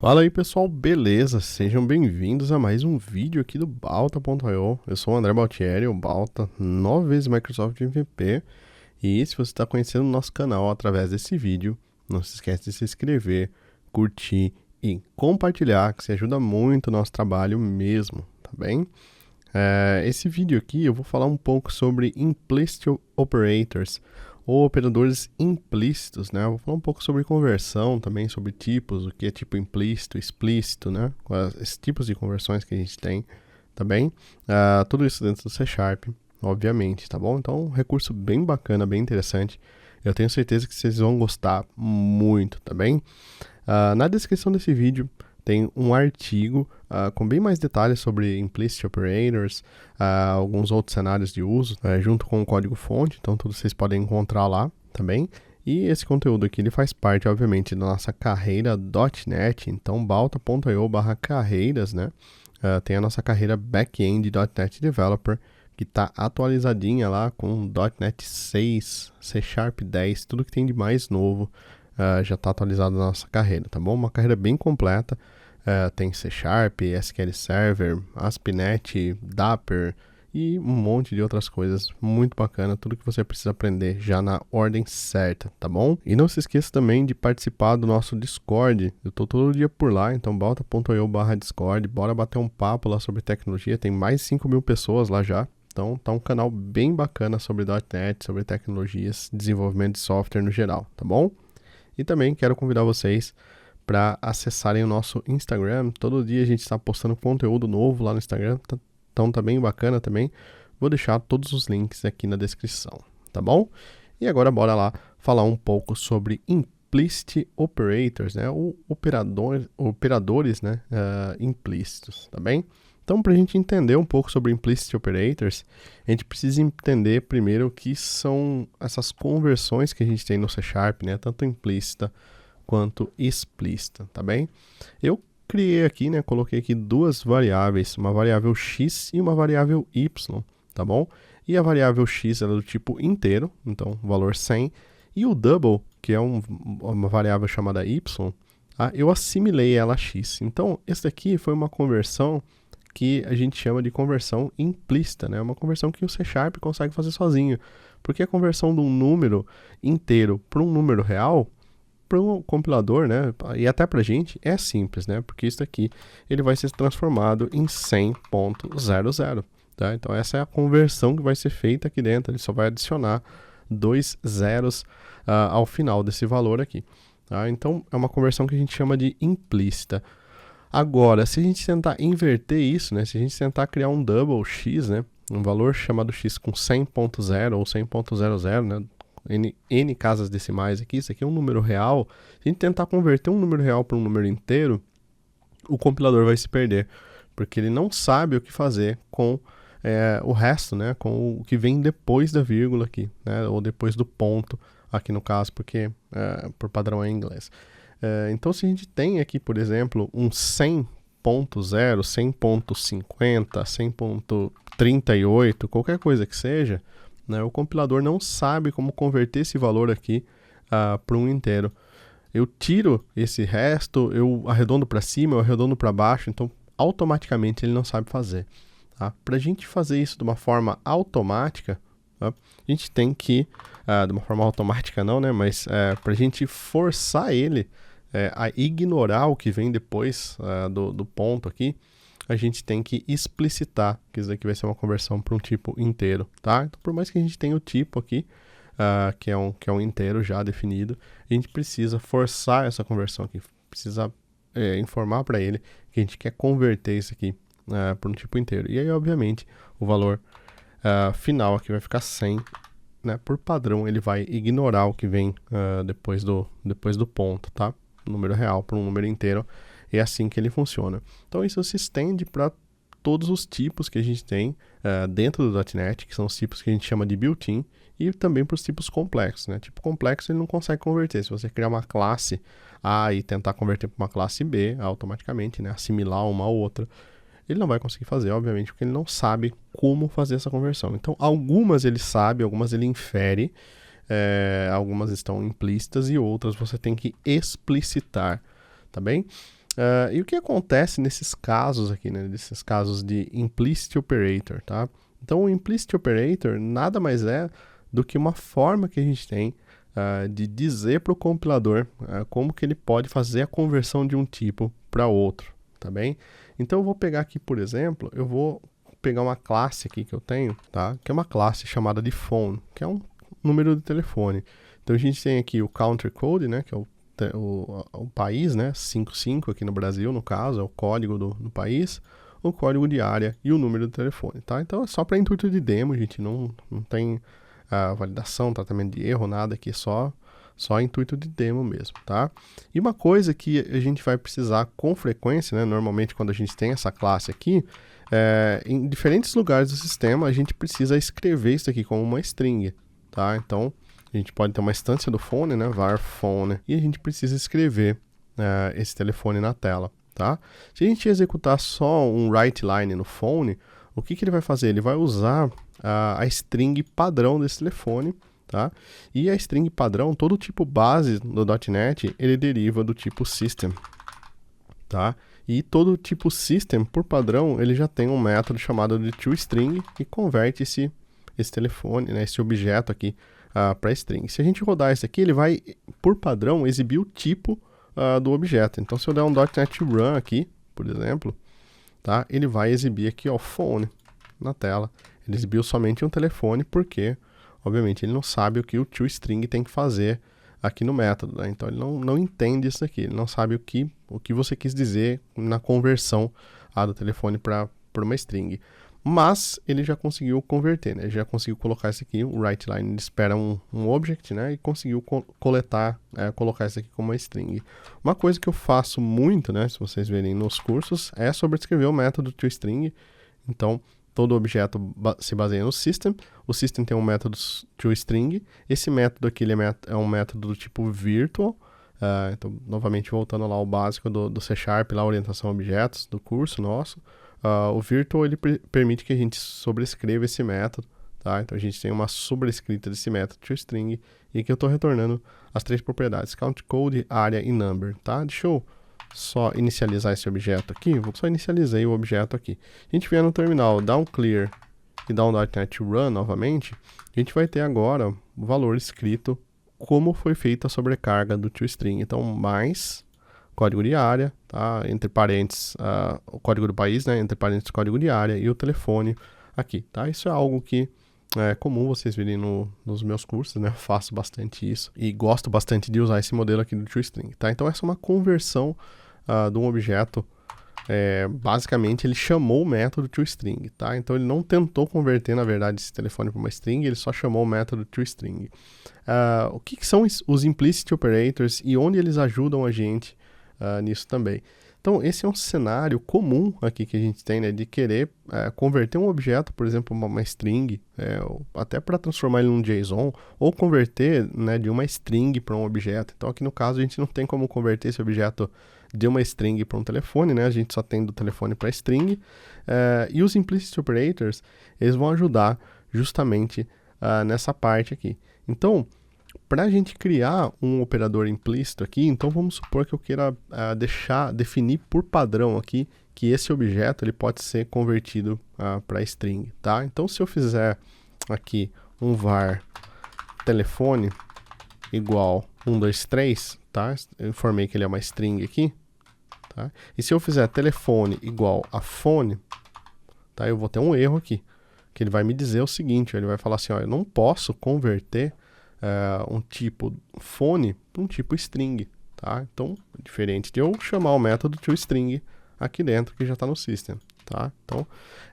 Fala aí pessoal, beleza? Sejam bem-vindos a mais um vídeo aqui do Balta.io. Eu sou o André Baltieri, o Balta, 9 vezes Microsoft MVP. E se você está conhecendo o nosso canal através desse vídeo, não se esquece de se inscrever, curtir e compartilhar, que isso ajuda muito o nosso trabalho mesmo, tá bem? Esse vídeo aqui eu vou falar um pouco sobre Implicit Operators, ou operadores implícitos, né? Eu vou falar um pouco sobre conversão também, sobre tipos, o que é tipo implícito, explícito, né? Esses tipos de conversões que a gente tem, tá bem? Tudo isso dentro do C Sharp, obviamente, tá bom? Então, um recurso bem bacana, bem interessante. Eu tenho certeza que vocês vão gostar muito, tá bem? Na descrição desse vídeo tem um artigo com bem mais detalhes sobre Implicit Operators, alguns outros cenários de uso, junto com o código-fonte, então tudo vocês podem encontrar lá também. E esse conteúdo aqui ele faz parte, obviamente, da nossa carreira .NET, então balta.io/carreiras, né? Tem a nossa carreira Backend .NET Developer, que está atualizadinha lá com .NET 6, C Sharp 10, tudo que tem de mais novo já está atualizado na nossa carreira, tá bom? Uma carreira bem completa. Tem C Sharp, SQL Server, ASP.NET, Dapper e um monte de outras coisas. Muito bacana, tudo que você precisa aprender já na ordem certa, tá bom? E não se esqueça também de participar do nosso Discord. Eu tô todo dia por lá, então balta.io/Discord. Bora bater um papo lá sobre tecnologia. Tem mais de 5.000 pessoas lá já. Então tá um canal bem bacana sobre .NET, sobre tecnologias, desenvolvimento de software no geral, tá bom? E também quero convidar vocês para acessarem o nosso Instagram. Todo dia a gente está postando conteúdo novo lá no Instagram, então tá bem bacana também. Vou deixar todos os links aqui na descrição, tá bom? E agora bora lá falar um pouco sobre Implicit Operators, né? Ou operadores, né? Implícitos, tá bem? Então, para a gente entender um pouco sobre Implicit Operators, a gente precisa entender primeiro o que são essas conversões que a gente tem no C Sharp, né? Tanto implícita quanto explícita, tá bem? Eu criei aqui, né? Coloquei aqui duas variáveis, uma variável x e uma variável y, tá bom? E a variável x ela é do tipo inteiro, então valor 100, e o double, que é uma variável chamada y, eu assimilei ela a x. Então, essa daqui foi uma conversão que a gente chama de conversão implícita, né? Uma conversão que o C Sharp consegue fazer sozinho, porque a conversão de um número inteiro para um número real, para um compilador, né, e até para a gente, é simples, né? Porque isso aqui ele vai ser transformado em 100.00, tá? Então essa é a conversão que vai ser feita aqui dentro. Ele só vai adicionar 2 zeros ao final desse valor aqui, tá? Então é uma conversão que a gente chama de implícita. Agora, se a gente tentar inverter isso, né, se a gente tentar criar um double x, né, um valor chamado x com 100.0 ou 100.00, né, n casas decimais aqui, isso aqui é um número real. Se a gente tentar converter um número real para um número inteiro, o compilador vai se perder, porque ele não sabe o que fazer com o resto, né, com o que vem depois da vírgula aqui, né, ou depois do ponto, aqui no caso, porque por padrão é em inglês. Então, se a gente tem aqui, por exemplo, um 100.0, 100.50, 100.38, qualquer coisa que seja, né, o compilador não sabe como converter esse valor aqui para um inteiro. Eu tiro esse resto, eu arredondo para cima, eu arredondo para baixo, então automaticamente ele não sabe fazer. Tá? Para a gente fazer isso de uma forma automática, tá? A gente tem que, de uma forma automática não, né, mas para a gente forçar ele a ignorar o que vem depois do ponto aqui, a gente tem que explicitar que isso aqui vai ser uma conversão para um tipo inteiro, tá? Então, por mais que a gente tenha o tipo aqui, que é um inteiro já definido, a gente precisa forçar essa conversão aqui, precisa informar para ele que a gente quer converter isso aqui para um tipo inteiro. E aí, obviamente, o valor final aqui vai ficar 100, né? Por padrão, ele vai ignorar o que vem depois do ponto, tá? Número real para um número inteiro, é assim que ele funciona. Então isso se estende para todos os tipos que a gente tem dentro do .NET, que são os tipos que a gente chama de built-in, e também para os tipos complexos, né? Tipo complexo ele não consegue converter. Se você criar uma classe A e tentar converter para uma classe B, automaticamente, né, assimilar uma a outra, ele não vai conseguir fazer, obviamente, porque ele não sabe como fazer essa conversão. Então algumas ele sabe, algumas ele infere, algumas estão implícitas e outras você tem que explicitar, tá bem? E o que acontece nesses casos aqui, né? Nesses casos de implicit operator, tá? Então, o implicit operator nada mais é do que uma forma que a gente tem de dizer para o compilador como que ele pode fazer a conversão de um tipo para outro, tá bem? Então, eu vou pegar aqui, por exemplo, eu vou pegar uma classe aqui que eu tenho, tá? Que é uma classe chamada de phone, que é um número de telefone. Então, a gente tem aqui o country code, né? Que é o país, né? 55 aqui no Brasil, no caso, é o código do país, o código de área e o número do telefone, tá? Então, é só para intuito de demo, a gente não tem validação, tratamento de erro, nada aqui, só intuito de demo mesmo, tá? E uma coisa que a gente vai precisar com frequência, né? Normalmente quando a gente tem essa classe aqui, em diferentes lugares do sistema, a gente precisa escrever isso aqui como uma string, tá? Então, a gente pode ter uma instância do phone, né? var phone, e a gente precisa escrever esse telefone na tela, tá? Se a gente executar só um write line no phone, o que ele vai fazer? Ele vai usar a string padrão desse telefone, tá? E a string padrão, todo tipo base do .NET, ele deriva do tipo system, tá? E todo tipo system, por padrão, ele já tem um método chamado de toString que converte esse telefone, né, esse objeto aqui para string. Se a gente rodar isso aqui, ele vai, por padrão, exibir o tipo do objeto. Então, se eu der um .NET Run aqui, por exemplo, tá? Ele vai exibir aqui o phone na tela. Ele exibiu somente um telefone porque, obviamente, ele não sabe o que o toString tem que fazer aqui no método, né? Então ele não entende isso aqui, ele não sabe o que você quis dizer na conversão do telefone para uma string. Mas ele já conseguiu converter, né? Ele já conseguiu colocar isso aqui, o writeLine, ele espera um object, né? E conseguiu colocar isso aqui como uma string. Uma coisa que eu faço muito, né? Se vocês verem nos cursos, é sobrescrever o método toString. Então, todo objeto se baseia no system. O system tem um método toString. Esse método aqui ele é um método do tipo virtual. Então, novamente, voltando lá ao básico do C#, lá, orientação a objetos, do curso nosso. O virtual ele permite que a gente sobrescreva esse método, tá? Então a gente tem uma sobrescrita desse método toString e aqui eu estou retornando as três propriedades, count, code, área e number, tá? Deixa eu só inicializar esse objeto aqui, só inicializei o objeto aqui. A gente vier no terminal, dá um clear e dá um .NET Run novamente, a gente vai ter agora o valor escrito como foi feita a sobrecarga do toString. Então, mais código de área, tá? Entre parênteses, o código do país, né? Entre parênteses, código de área e o telefone aqui, tá? Isso é algo que é comum vocês verem nos meus cursos, né? Eu faço bastante isso e gosto bastante de usar esse modelo aqui do toString, tá? Então, essa é uma conversão de um objeto. Basicamente, ele chamou o método toString, tá? Então, ele não tentou converter, na verdade, esse telefone para uma string, ele só chamou o método toString. O que são os implicit operators e onde eles ajudam a gente nisso também? Então, esse é um cenário comum aqui que a gente tem, né, de querer converter um objeto, por exemplo, uma string, até para transformar ele num JSON, ou converter, né, de uma string para um objeto. Então, aqui no caso, a gente não tem como converter esse objeto de uma string para um telefone, né? A gente só tem do telefone para string. E os implicit operators, eles vão ajudar justamente nessa parte aqui. Então, para a gente criar um operador implícito aqui, então vamos supor que eu queira definir por padrão aqui que esse objeto ele pode ser convertido para string, tá? Então, se eu fizer aqui um var telefone igual 123, tá? Eu informei que ele é uma string aqui, tá? E se eu fizer telefone igual a phone, tá? Eu vou ter um erro aqui, que ele vai me dizer o seguinte, ele vai falar assim, ó, eu não posso converter um tipo phone para um tipo string, tá? Então, diferente de eu chamar o método toString aqui dentro, que já está no system, tá? Então,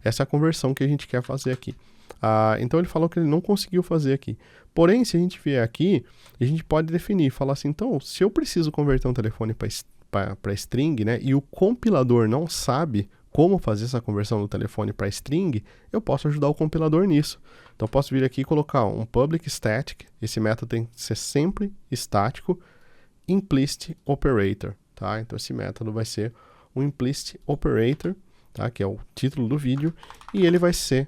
essa é a conversão que a gente quer fazer aqui. Então, ele falou que ele não conseguiu fazer aqui. Porém, se a gente vier aqui, a gente pode definir, falar assim, então, se eu preciso converter um telefone para string, né, e o compilador não sabe como fazer essa conversão do telefone para string, eu posso ajudar o compilador nisso. Então, eu posso vir aqui e colocar um public static, esse método tem que ser sempre estático, implicit operator, tá? Então, esse método vai ser um implicit operator, tá? Que é o título do vídeo, e ele vai ser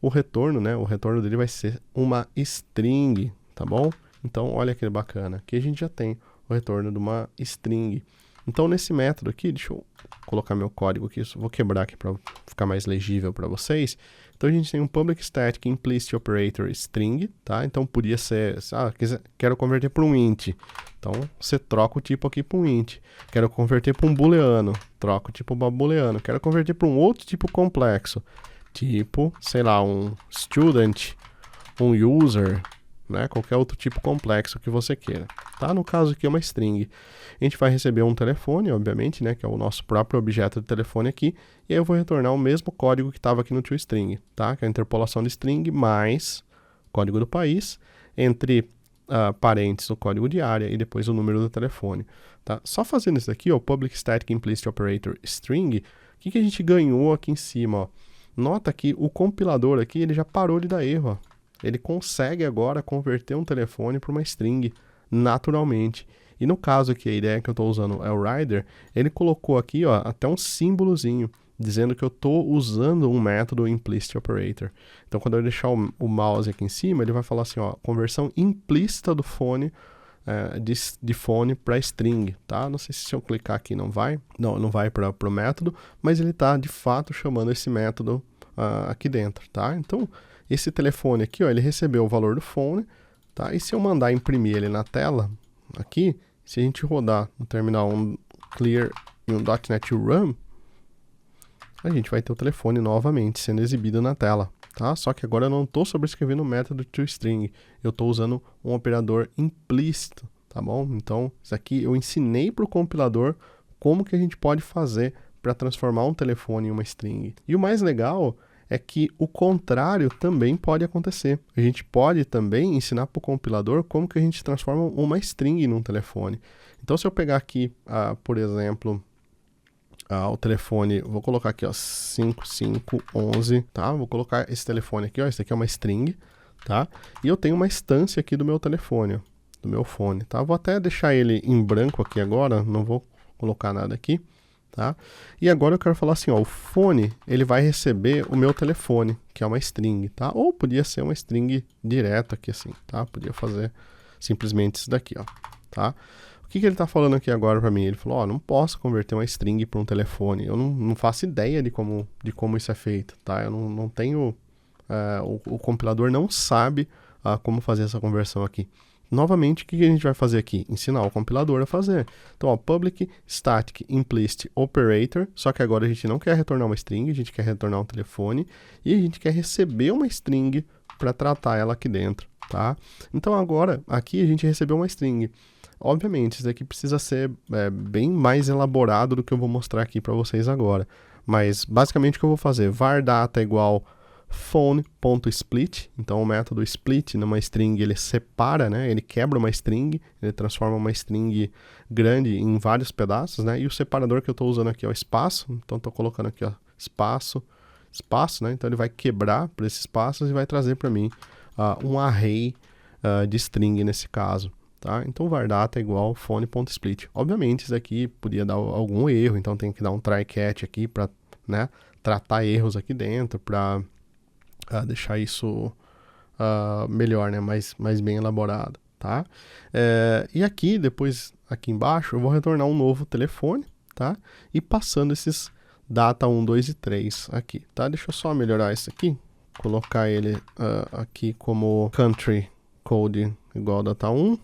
o retorno, né? O retorno dele vai ser uma string, tá bom? Então, olha que bacana, aqui a gente já tem o retorno de uma string. Então, nesse método aqui, deixa eu colocar meu código aqui, vou quebrar aqui para ficar mais legível para vocês. Então, a gente tem um public static implicit operator string, tá? Então, podia ser, quero converter para um int. Então, você troca o tipo aqui para um int. Quero converter para um booleano, troca o tipo para booleano. Quero converter para um outro tipo complexo, tipo, sei lá, um student, um user, né? Qualquer outro tipo complexo que você queira, tá? No caso aqui é uma string. A gente vai receber um telefone, obviamente, né? Que é o nosso próprio objeto de telefone aqui. E aí eu vou retornar o mesmo código que estava aqui no toString, tá? Que é a interpolação de string mais código do país, entre parênteses o código de área e depois o número do telefone, tá? Só fazendo isso daqui, ó, public static implicit operator string, o que a gente ganhou aqui em cima, ó? Nota que o compilador aqui, ele já parou de dar erro, ó. Ele consegue agora converter um telefone para uma string naturalmente. E no caso aqui, a ideia que eu estou usando é o rider, ele colocou aqui, ó, até um símbolozinho, dizendo que eu estou usando um método implicit operator. Então, quando eu deixar o mouse aqui em cima, ele vai falar assim, ó, conversão implícita do fone, de fone para string, tá? Não sei se eu clicar aqui não vai. Não vai para o método, mas ele está, de fato, chamando esse método aqui dentro, tá? Então, esse telefone aqui, ó, ele recebeu o valor do fone, tá? E se eu mandar imprimir ele na tela, aqui, se a gente rodar no terminal um clear e um .NET Run, a gente vai ter o telefone novamente sendo exibido na tela, tá? Só que agora eu não estou sobrescrevendo o método toString, eu estou usando um operador implícito, tá bom? Então, isso aqui eu ensinei para o compilador como que a gente pode fazer para transformar um telefone em uma string. E o mais legal é que o contrário também pode acontecer. A gente pode também ensinar para o compilador como que a gente transforma uma string num telefone. Então, se eu pegar aqui, por exemplo, o telefone, vou colocar aqui, ó, 5511, tá? Vou colocar esse telefone aqui, ó, esse aqui é uma string, tá? E eu tenho uma instância aqui do meu telefone, ó, do meu fone, tá? Vou até deixar ele em branco aqui agora, não vou colocar nada aqui. Tá? E agora eu quero falar assim, ó, o fone, ele vai receber o meu telefone, que é uma string, tá? Ou podia ser uma string direto aqui assim, tá? Podia fazer simplesmente isso daqui, ó, tá? O que ele tá falando aqui agora para mim? Ele falou, ó, não posso converter uma string para um telefone, eu não faço ideia de como isso é feito, tá? Eu não tenho, o compilador não sabe como fazer essa conversão aqui. Novamente, o que a gente vai fazer aqui? Ensinar o compilador a fazer. Então, ó, public static implicit operator, só que agora a gente não quer retornar uma string, a gente quer retornar um telefone e a gente quer receber uma string para tratar ela aqui dentro, tá? Então, agora, aqui a gente recebeu uma string. Obviamente, isso aqui precisa ser bem mais elaborado do que eu vou mostrar aqui para vocês agora. Mas, basicamente, o que eu vou fazer? Var data igual phone.split, então o método split numa string ele separa, né? Ele quebra uma string, ele transforma uma string grande em vários pedaços, né? E o separador que eu estou usando aqui é o espaço, então estou colocando aqui, ó, espaço, né? Então ele vai quebrar por esses espaços e vai trazer para mim um array de string nesse caso, tá? Então var data é igual phone.split. Obviamente isso aqui podia dar algum erro, então tem que dar um try catch aqui para, né, tratar erros aqui dentro, para deixar isso melhor, né? mais bem elaborado, tá? E aqui, depois, aqui embaixo, eu vou retornar um novo telefone, tá? E passando esses data 1, 2 e 3 aqui, tá? Deixa eu só melhorar isso aqui, colocar ele aqui como country code igual data 1,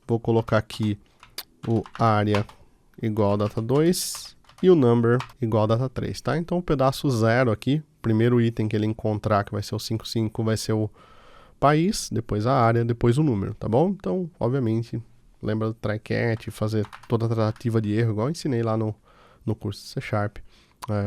vou colocar aqui o área igual data 2 e o number igual data 3, tá? Então o pedaço 0 aqui, primeiro item que ele encontrar, que vai ser o 55, vai ser o país, depois a área, depois o número, tá bom? Então, obviamente, lembra do try catch, fazer toda a tratativa de erro, igual eu ensinei lá no curso C Sharp.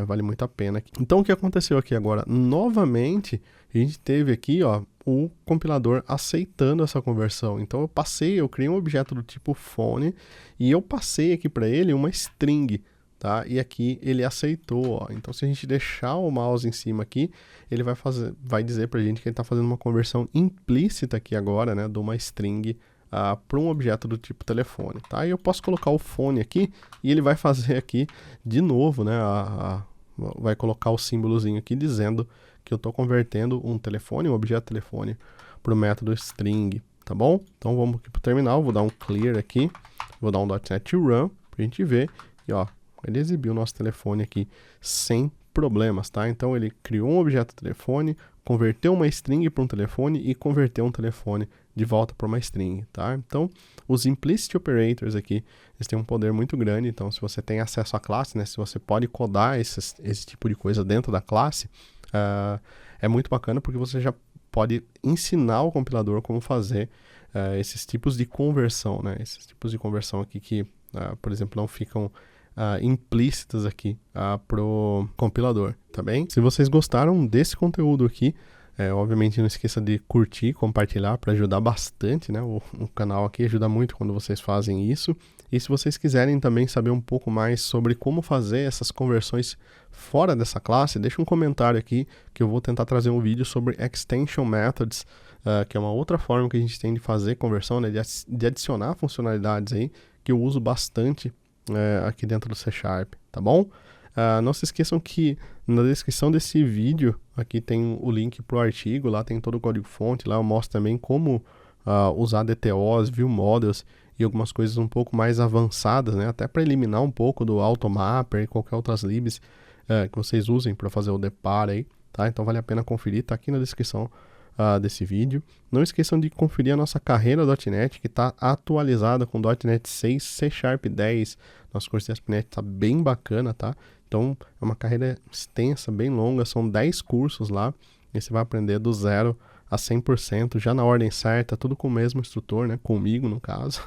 Vale muito a pena. Então, o que aconteceu aqui agora? Novamente, a gente teve aqui, ó, o compilador aceitando essa conversão. Então, eu criei um objeto do tipo phone e eu passei aqui para ele uma string, tá? E aqui ele aceitou, ó. Então, se a gente deixar o mouse em cima aqui, ele vai dizer pra gente que ele está fazendo uma conversão implícita aqui agora, né, de uma string para um objeto do tipo telefone, tá? E eu posso colocar o fone aqui e ele vai fazer aqui de novo, né, vai colocar o símbolozinho aqui dizendo que eu estou convertendo um telefone, um objeto telefone, para o método string, tá bom? Então vamos aqui para o terminal, vou dar um clear aqui, vou dar um .NET Run, pra gente ver. E ó, ele exibiu o nosso telefone aqui sem problemas, tá? Então ele criou um objeto telefone, converteu uma string para um telefone e converteu um telefone de volta para uma string, tá? Então, os implicit operators aqui, eles têm um poder muito grande. Então, se você tem acesso à classe, né, se você pode codar esse tipo de coisa dentro da classe, é muito bacana porque você já pode ensinar o compilador como fazer esses tipos de conversão, né? Esses tipos de conversão aqui que, por exemplo, não ficam implícitas aqui pro compilador, tá bem? Se vocês gostaram desse conteúdo aqui, obviamente não esqueça de curtir, compartilhar para ajudar bastante, né? O canal aqui ajuda muito quando vocês fazem isso. E se vocês quiserem também saber um pouco mais sobre como fazer essas conversões fora dessa classe, deixa um comentário aqui que eu vou tentar trazer um vídeo sobre Extension Methods, que é uma outra forma que a gente tem de fazer conversão, né? De adicionar funcionalidades aí, que eu uso bastante aqui dentro do C#, tá bom? Não se esqueçam que na descrição desse vídeo aqui tem o link para o artigo, lá tem todo o código-fonte, lá eu mostro também como usar DTOs, view models e algumas coisas um pouco mais avançadas, né? Até para eliminar um pouco do automapper e qualquer outras libs que vocês usem para fazer o depar aí, tá? Então vale a pena conferir, tá aqui na descrição desse vídeo. Não esqueçam de conferir a nossa carreira .NET, que está atualizada com .NET 6, C# 10. Nosso curso de ASP.NET está bem bacana, tá? Então, é uma carreira extensa, bem longa, são 10 cursos lá, e você vai aprender do 0 a 100%, já na ordem certa, tudo com o mesmo instrutor, né? Comigo, no caso.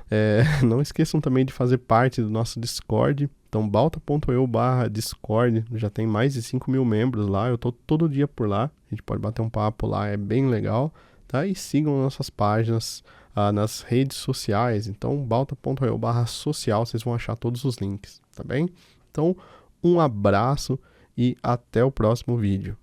Não esqueçam também de fazer parte do nosso Discord. Então, balta.eu/Discord, já tem mais de 5.000 membros lá, eu tô todo dia por lá, a gente pode bater um papo lá, é bem legal, tá? E sigam nossas páginas nas redes sociais, então, balta.eu/social, vocês vão achar todos os links, tá bem? Então, um abraço e até o próximo vídeo.